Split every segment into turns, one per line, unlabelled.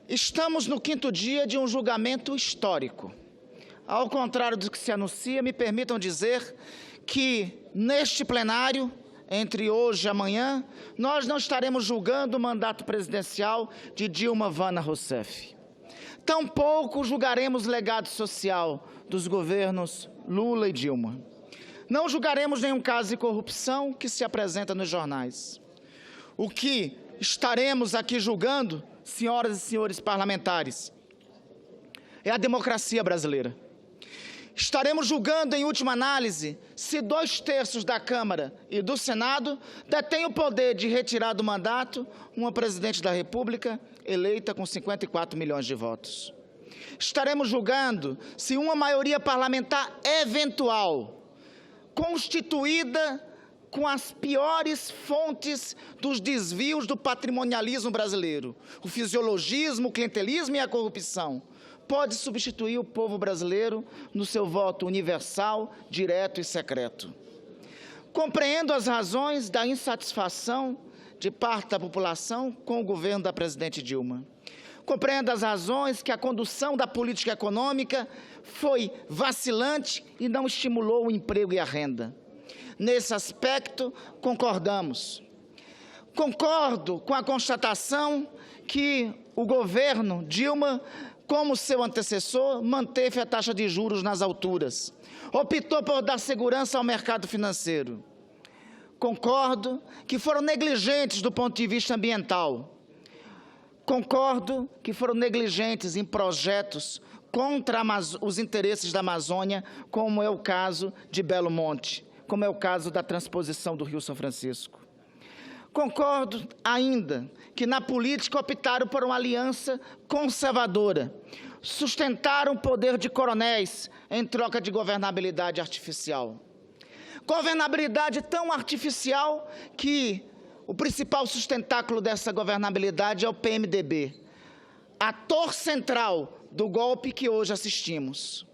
Estamos no 5º dia de um julgamento histórico. Ao contrário do que se anuncia, me permitam dizer que, neste plenário, entre hoje e amanhã, nós não estaremos julgando o mandato presidencial de Dilma Vana Rousseff. Tampouco julgaremos o legado social dos governos Lula e Dilma. Não julgaremos nenhum caso de corrupção que se apresenta nos jornais. O que estaremos aqui julgando, senhoras e senhores parlamentares, é a democracia brasileira. Estaremos julgando, em última análise, se 2/3 da Câmara e do Senado detêm o poder de retirar do mandato uma presidente da República eleita com 54 milhões de votos. Estaremos julgando se uma maioria parlamentar eventual, constituída com as piores fontes dos desvios do patrimonialismo brasileiro, o fisiologismo, o clientelismo e a corrupção, pode substituir o povo brasileiro no seu voto universal, direto e secreto. Compreendo as razões da insatisfação de parte da população com o governo da presidente Dilma. Compreendo as razões que a condução da política econômica foi vacilante e não estimulou o emprego e a renda. Nesse aspecto, concordamos. Concordo com a constatação que o governo Dilma, como seu antecessor, manteve a taxa de juros nas alturas. Optou por dar segurança ao mercado financeiro. Concordo que foram negligentes do ponto de vista ambiental. Concordo que foram negligentes em projetos contra os interesses da Amazônia, como é o caso de Belo Monte, como é o caso da transposição do Rio São Francisco. Concordo ainda que na política optaram por uma aliança conservadora, sustentaram o poder de coronéis em troca de governabilidade artificial. Governabilidade tão artificial que o principal sustentáculo dessa governabilidade é o PMDB, ator central do golpe que hoje assistimos.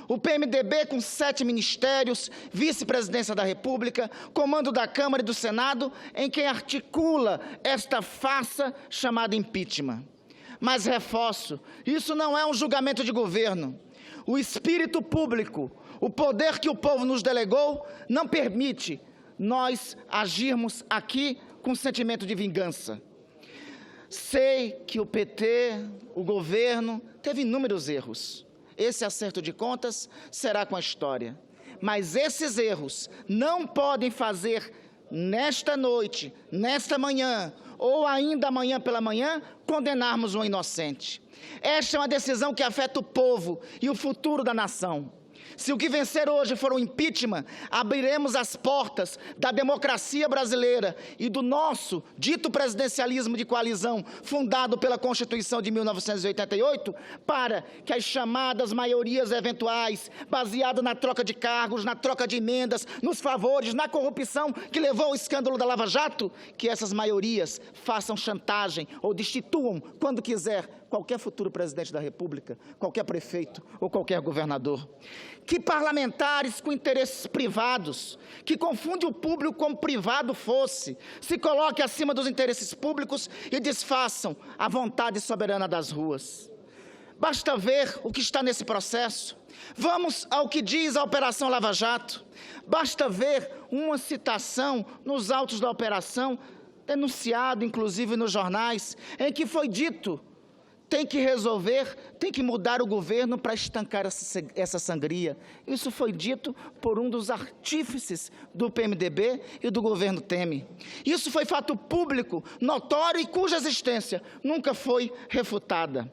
O PMDB, com 7 ministérios, vice-presidência da República, comando da Câmara e do Senado, em quem articula esta farsa chamada impeachment. Mas reforço, isso não é um julgamento de governo. O espírito público, o poder que o povo nos delegou, não permite nós agirmos aqui com sentimento de vingança. Sei que o PT, o governo, teve inúmeros erros. Esse acerto de contas será com a história. Mas esses erros não podem fazer, nesta noite, nesta manhã, ou ainda amanhã pela manhã, condenarmos um inocente. Esta é uma decisão que afeta o povo e o futuro da nação. Se o que vencer hoje for o impeachment, abriremos as portas da democracia brasileira e do nosso dito presidencialismo de coalizão, fundado pela Constituição de 1988, para que as chamadas maiorias eventuais, baseadas na troca de cargos, na troca de emendas, nos favores, na corrupção que levou ao escândalo da Lava Jato, que essas maiorias façam chantagem ou destituam, quando quiser, qualquer futuro presidente da República, qualquer prefeito ou qualquer governador. Que parlamentares com interesses privados, que confunde o público como privado fosse, se coloquem acima dos interesses públicos e desfaçam a vontade soberana das ruas. Basta ver o que está nesse processo. Vamos ao que diz a Operação Lava Jato. Basta ver uma citação nos autos da operação, denunciado inclusive nos jornais, em que foi dito: tem que resolver, tem que mudar o governo para estancar essa sangria. Isso foi dito por um dos artífices do PMDB e do governo Temer. Isso foi fato público, notório e cuja existência nunca foi refutada.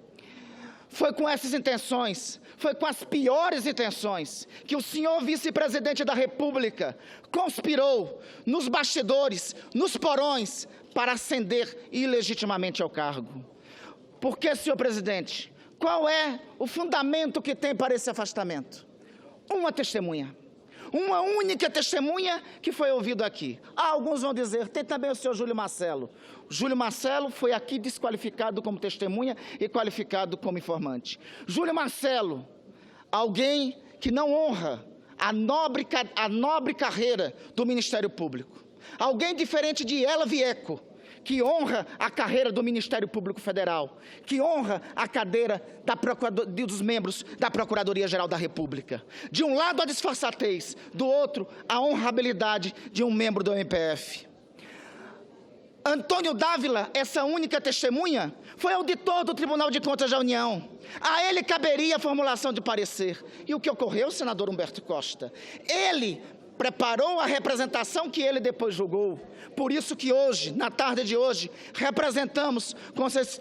Foi com essas intenções, foi com as piores intenções, que o senhor vice-presidente da República conspirou nos bastidores, nos porões, para ascender ilegitimamente ao cargo. Por que, senhor presidente? Qual é o fundamento que tem para esse afastamento? Uma testemunha. Uma única testemunha que foi ouvida aqui. Alguns vão dizer, tem também o senhor Júlio Marcelo. Júlio Marcelo foi aqui desqualificado como testemunha e qualificado como informante. Júlio Marcelo, alguém que não honra a nobre carreira do Ministério Público. Alguém diferente de Ela Vieco, que honra a carreira do Ministério Público Federal, que honra a cadeira dos membros da Procuradoria-Geral da República. De um lado, a disfarçatez, do outro, a honrabilidade de um membro do MPF. Antônio Dávila, essa única testemunha, foi auditor do Tribunal de Contas da União. A ele caberia a formulação de parecer. E o que ocorreu, senador Humberto Costa? Ele preparou a representação que ele depois julgou. Por isso que hoje, na tarde de hoje, representamos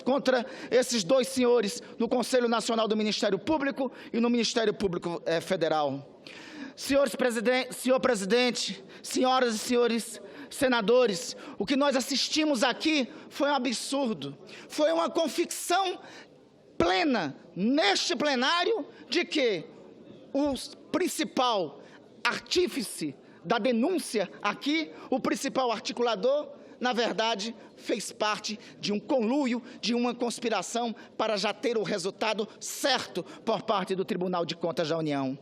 contra esses dois senhores no Conselho Nacional do Ministério Público e no Ministério Público Federal. Senhor presidente, senhoras e senhores senadores, o que nós assistimos aqui foi um absurdo, foi uma convicção plena neste plenário de que o principal artífice da denúncia aqui, o principal articulador, na verdade, fez parte de um conluio, de uma conspiração para já ter o resultado certo por parte do Tribunal de Contas da União.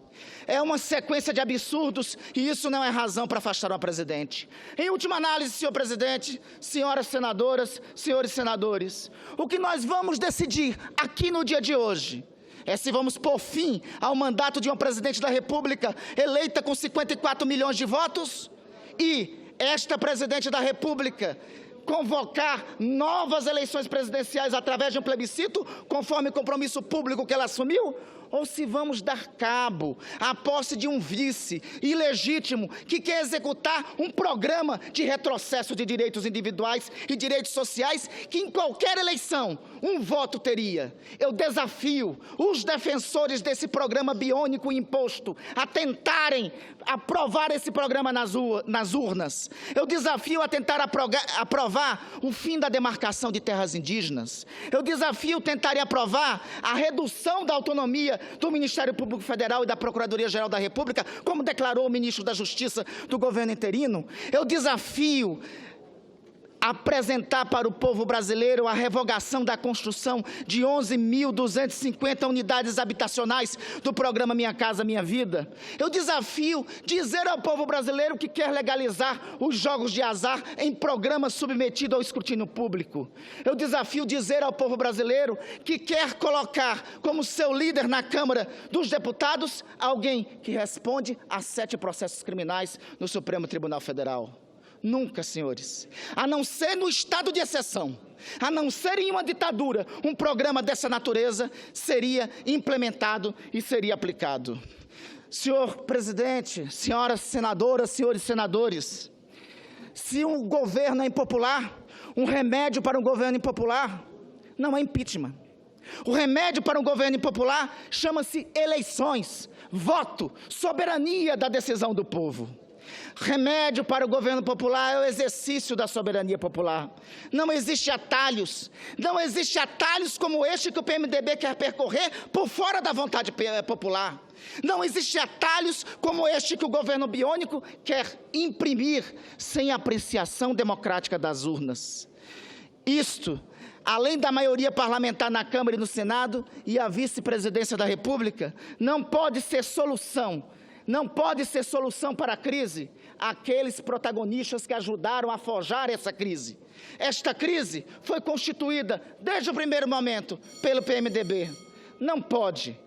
É uma sequência de absurdos e isso não é razão para afastar o presidente. Em última análise, senhor presidente, senhoras senadoras, senhores senadores, o que nós vamos decidir aqui no dia de hoje é se vamos pôr fim ao mandato de uma presidente da República eleita com 54 milhões de votos e esta presidente da República convocar novas eleições presidenciais através de um plebiscito, conforme o compromisso público que ela assumiu, ou se vamos dar cabo à posse de um vice ilegítimo que quer executar um programa de retrocesso de direitos individuais e direitos sociais que em qualquer eleição um voto teria. Eu desafio os defensores desse programa biônico imposto a tentarem aprovar esse programa nas urnas. Eu desafio a tentar aprovar o fim da demarcação de terras indígenas. Eu desafio tentarem aprovar a redução da autonomia do Ministério Público Federal e da Procuradoria-Geral da República, como declarou o ministro da Justiça do governo interino. Eu desafio apresentar para o povo brasileiro a revogação da construção de 11.250 unidades habitacionais do programa Minha Casa Minha Vida. Eu desafio dizer ao povo brasileiro que quer legalizar os jogos de azar em programa submetido ao escrutínio público. Eu desafio dizer ao povo brasileiro que quer colocar como seu líder na Câmara dos Deputados alguém que responde a 7 processos criminais no Supremo Tribunal Federal. Nunca, senhores, a não ser no estado de exceção, a não ser em uma ditadura, um programa dessa natureza seria implementado e seria aplicado. Senhor presidente, senhoras senadoras, senhores senadores, se um governo é impopular, um remédio para um governo impopular não é impeachment. O remédio para um governo impopular chama-se eleições, voto, soberania da decisão do povo. Remédio para o governo popular é o exercício da soberania popular. Não existe atalhos como este que o PMDB quer percorrer por fora da vontade popular. Não existe atalhos como este que o governo biônico quer imprimir sem apreciação democrática das urnas. Isto, além da maioria parlamentar na Câmara e no Senado e a vice-presidência da República, não pode ser solução para a crise aqueles protagonistas que ajudaram a forjar essa crise. Esta crise foi constituída, desde o primeiro momento, pelo PMDB. Não pode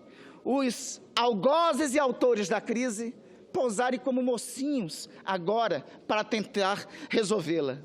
os algozes e autores da crise pousarem como mocinhos agora para tentar resolvê-la.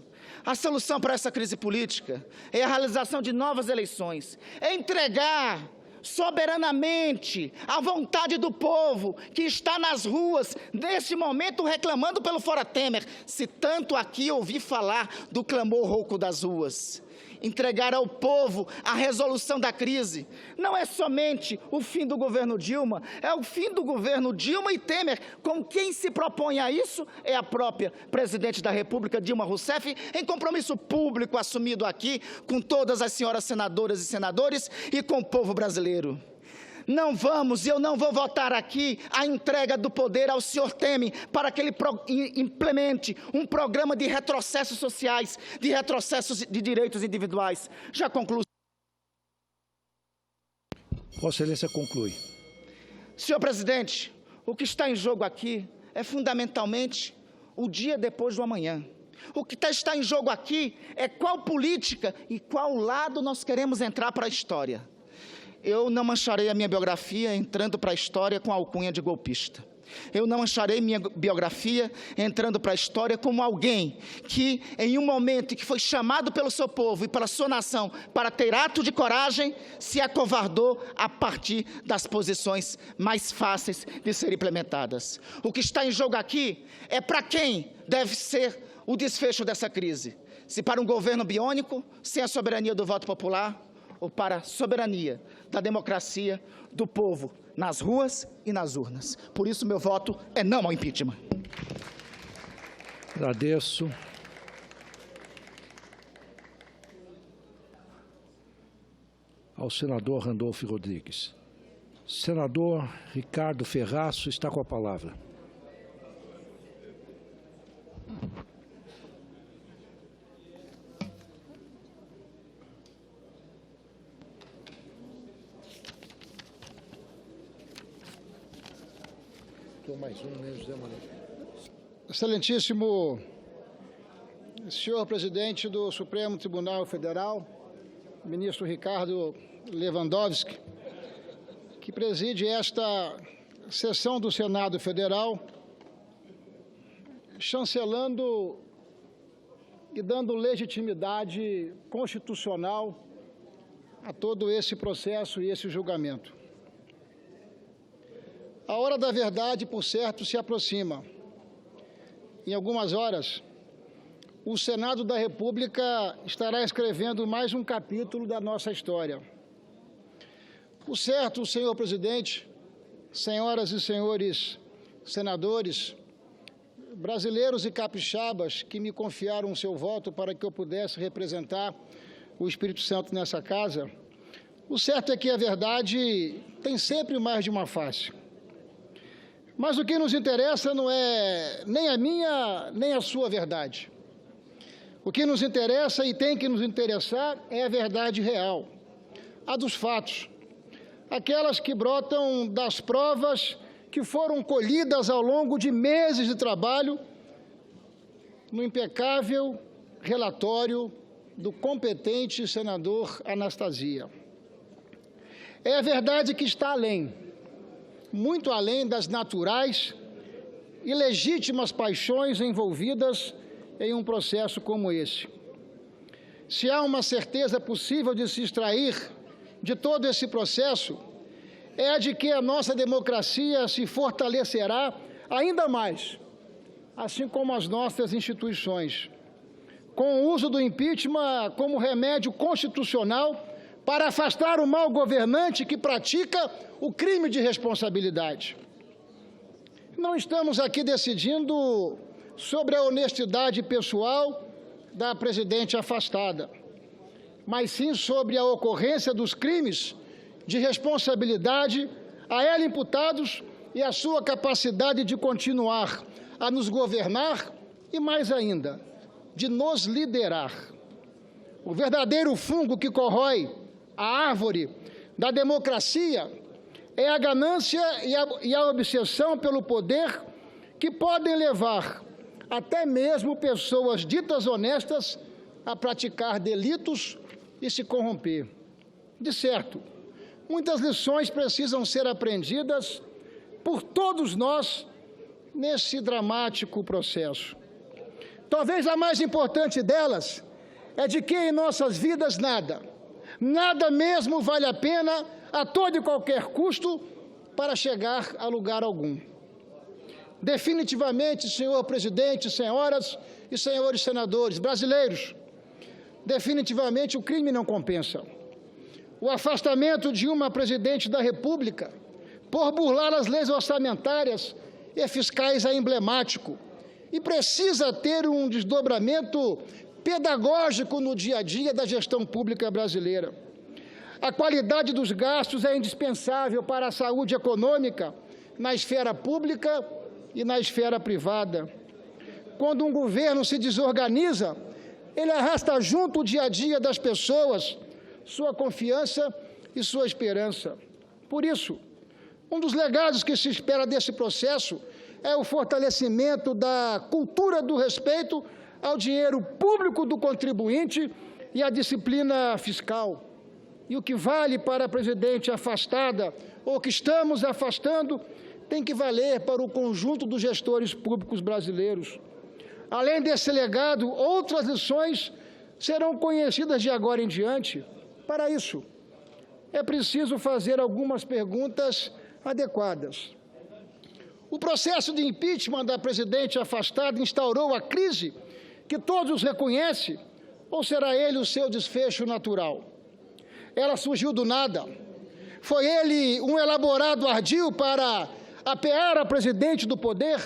A solução para essa crise política é a realização de novas eleições, é entregar soberanamente a vontade do povo que está nas ruas, neste momento reclamando pelo Fora Temer, se tanto aqui ouvi falar do clamor rouco das ruas. Entregar ao povo a resolução da crise não é somente o fim do governo Dilma, é o fim do governo Dilma e Temer. Com quem se propõe a isso é a própria presidente da República, Dilma Rousseff, em compromisso público assumido aqui com todas as senhoras senadoras e senadores e com o povo brasileiro. Eu não vou votar aqui a entrega do poder ao senhor Temer para que ele implemente um programa de retrocessos sociais, de retrocessos de direitos individuais. Já concluo.
Vossa Excelência conclui.
Senhor presidente, o que está em jogo aqui é fundamentalmente o dia depois do amanhã. O que está em jogo aqui é qual política e qual lado nós queremos entrar para a história. Eu não mancharei a minha biografia entrando para a história com a alcunha de golpista. Eu não mancharei minha biografia entrando para a história como alguém que, em um momento em que foi chamado pelo seu povo e pela sua nação para ter ato de coragem, se acovardou a partir das posições mais fáceis de serem implementadas. O que está em jogo aqui é para quem deve ser o desfecho dessa crise. Se para um governo biônico, sem a soberania do voto popular, ou para a soberania da democracia do povo, nas ruas e nas urnas. Por isso, meu voto é não ao impeachment.
Agradeço. Ao senador Randolfo Rodrigues. Senador Ricardo Ferraço está com a palavra. Mais um, né, José Manuel?
Excelentíssimo senhor presidente do Supremo Tribunal Federal, ministro Ricardo Lewandowski, que preside esta sessão do Senado Federal, chancelando e dando legitimidade constitucional a todo esse processo e esse julgamento. A hora da verdade, por certo, se aproxima. Em algumas horas, o Senado da República estará escrevendo mais um capítulo da nossa história. Por certo, senhor presidente, senhoras e senhores senadores, brasileiros e capixabas que me confiaram o seu voto para que eu pudesse representar o Espírito Santo nessa casa, o certo é que a verdade tem sempre mais de uma face. Mas o que nos interessa não é nem a minha, nem a sua verdade. O que nos interessa e tem que nos interessar é a verdade real, a dos fatos, aquelas que brotam das provas que foram colhidas ao longo de meses de trabalho no impecável relatório do competente senador Anastasia. É a verdade que está além, muito além das naturais e legítimas paixões envolvidas em um processo como esse. Se há uma certeza possível de se extrair de todo esse processo, é a de que a nossa democracia se fortalecerá ainda mais, assim como as nossas instituições, com o uso do impeachment como remédio constitucional para afastar o mau governante que pratica o crime de responsabilidade. Não estamos aqui decidindo sobre a honestidade pessoal da presidente afastada, mas sim sobre a ocorrência dos crimes de responsabilidade a ela imputados e a sua capacidade de continuar a nos governar e, mais ainda, de nos liderar. O verdadeiro fungo que corrói a árvore da democracia é a ganância e a obsessão pelo poder que podem levar até mesmo pessoas ditas honestas a praticar delitos e se corromper. De certo, muitas lições precisam ser aprendidas por todos nós nesse dramático processo. Talvez a mais importante delas é de que em nossas vidas nada mesmo vale a pena a todo e qualquer custo para chegar a lugar algum. Definitivamente, senhor presidente, senhoras e senhores senadores brasileiros, definitivamente o crime não compensa. O afastamento de uma presidente da República por burlar as leis orçamentárias e fiscais é emblemático e precisa ter um desdobramento pedagógico no dia a dia da gestão pública brasileira. A qualidade dos gastos é indispensável para a saúde econômica na esfera pública e na esfera privada. Quando um governo se desorganiza, ele arrasta junto o dia a dia das pessoas, sua confiança e sua esperança. Por isso, um dos legados que se espera desse processo é o fortalecimento da cultura do respeito ao dinheiro público do contribuinte e à disciplina fiscal. E o que vale para a presidente afastada, ou que estamos afastando, tem que valer para o conjunto dos gestores públicos brasileiros. Além desse legado, outras lições serão conhecidas de agora em diante. Para isso, é preciso fazer algumas perguntas adequadas. O processo de impeachment da presidente afastada instaurou a crise que todos reconhecem, ou será ele o seu desfecho natural? Ela surgiu do nada. Foi ele um elaborado ardil para apear a presidente do poder?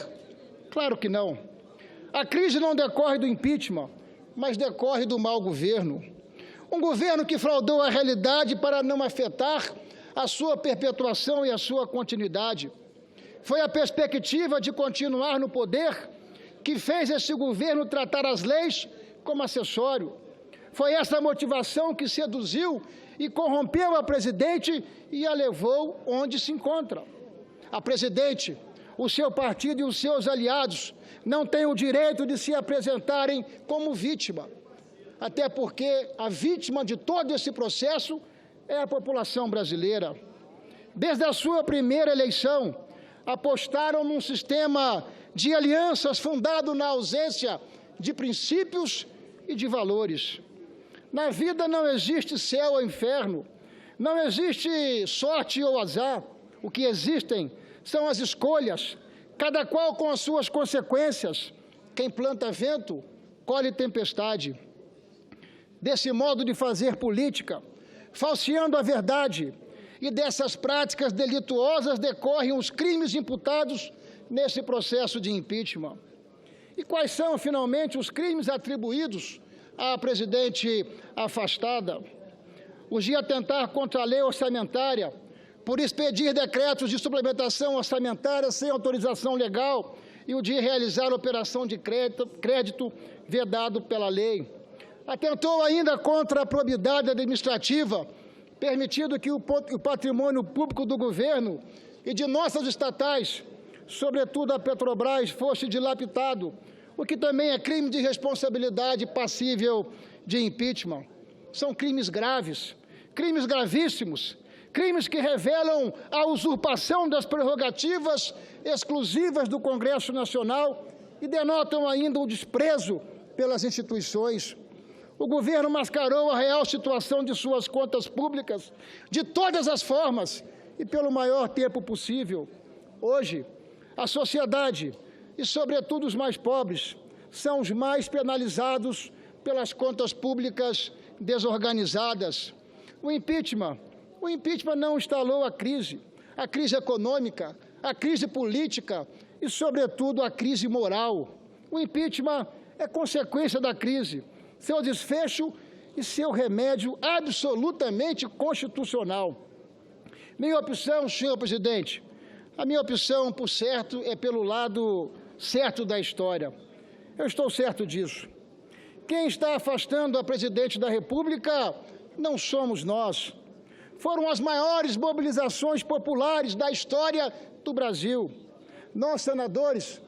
Claro que não. A crise não decorre do impeachment, mas decorre do mau governo. Um governo que fraudou a realidade para não afetar a sua perpetuação e a sua continuidade. Foi a perspectiva de continuar no poder que fez esse governo tratar as leis como acessório. Foi essa motivação que seduziu e corrompeu a presidente e a levou onde se encontra. A presidente, o seu partido e os seus aliados não têm o direito de se apresentarem como vítima, até porque a vítima de todo esse processo é a população brasileira. Desde a sua primeira eleição, apostaram num sistema de alianças fundado na ausência de princípios e de valores. Na vida não existe céu ou inferno, não existe sorte ou azar. O que existem são as escolhas, cada qual com as suas consequências. Quem planta vento, colhe tempestade. Desse modo de fazer política, falseando a verdade, e dessas práticas delituosas decorrem os crimes imputados nesse processo de impeachment. E quais são, finalmente, os crimes atribuídos à presidente afastada? Os de atentar contra a lei orçamentária, por expedir decretos de suplementação orçamentária sem autorização legal, e o de realizar operação de crédito vedado pela lei. Atentou ainda contra a probidade administrativa, permitindo que o patrimônio público do governo e de nossas estatais, sobretudo a Petrobras, fosse dilapidado, o que também é crime de responsabilidade passível de impeachment. São crimes graves, crimes gravíssimos, crimes que revelam a usurpação das prerrogativas exclusivas do Congresso Nacional e denotam ainda o desprezo pelas instituições. O governo mascarou a real situação de suas contas públicas de todas as formas e pelo maior tempo possível. Hoje, a sociedade, e sobretudo os mais pobres, são os mais penalizados pelas contas públicas desorganizadas. O impeachment não instalou a crise econômica, a crise política e, sobretudo, a crise moral. O impeachment é consequência da crise, seu desfecho e seu remédio absolutamente constitucional. Minha opção, senhor presidente, a minha opção, por certo, é pelo lado certo da história. Eu estou certo disso. Quem está afastando a presidente da República não somos nós. Foram as maiores mobilizações populares da história do Brasil. Nós, senadores,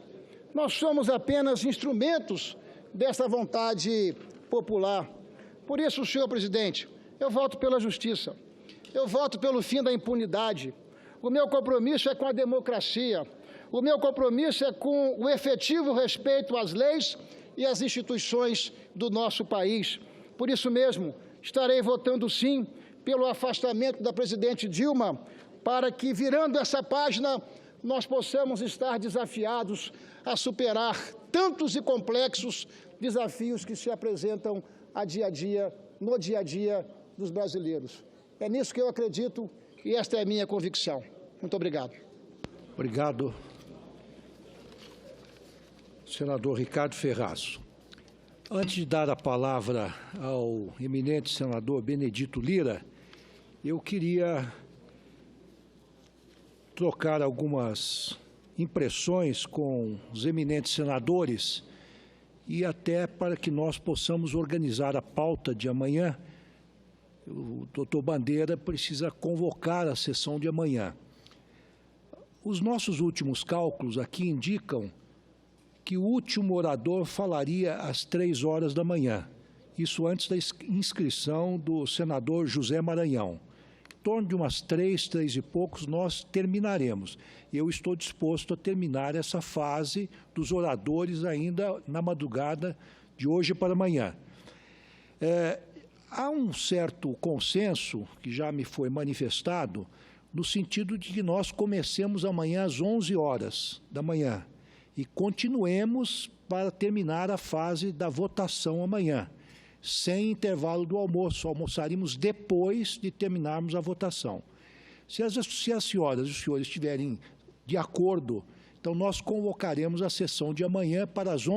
nós somos apenas instrumentos dessa vontade popular. Por isso, senhor presidente, eu voto pela justiça, eu voto pelo fim da impunidade. O meu compromisso é com a democracia, o meu compromisso é com o efetivo respeito às leis e às instituições do nosso país. Por isso mesmo, estarei votando sim pelo afastamento da presidente Dilma, para que, virando essa página, nós possamos estar desafiados a superar tantos e complexos desafios que se apresentam no dia a dia dos brasileiros. É nisso que eu acredito e esta é a minha convicção. Muito obrigado.
Obrigado, senador Ricardo Ferraz. Antes de dar a palavra ao eminente senador Benedito Lira, eu queria trocar algumas impressões com os eminentes senadores e até para que nós possamos organizar a pauta de amanhã. O doutor Bandeira precisa convocar a sessão de amanhã. Os nossos últimos cálculos aqui indicam que o último orador falaria às 3 horas da manhã. Isso antes da inscrição do senador José Maranhão. Em torno de umas 3 e poucos, nós terminaremos. Eu estou disposto a terminar essa fase dos oradores ainda na madrugada de hoje para amanhã. Há um certo consenso, que já me foi manifestado, no sentido de que nós comecemos amanhã às 11 horas da manhã e continuemos para terminar a fase da votação amanhã, sem intervalo do almoço. Almoçaríamos depois de terminarmos a votação. Se as senhoras e os senhores estiverem de acordo, então nós convocaremos a sessão de amanhã para as 11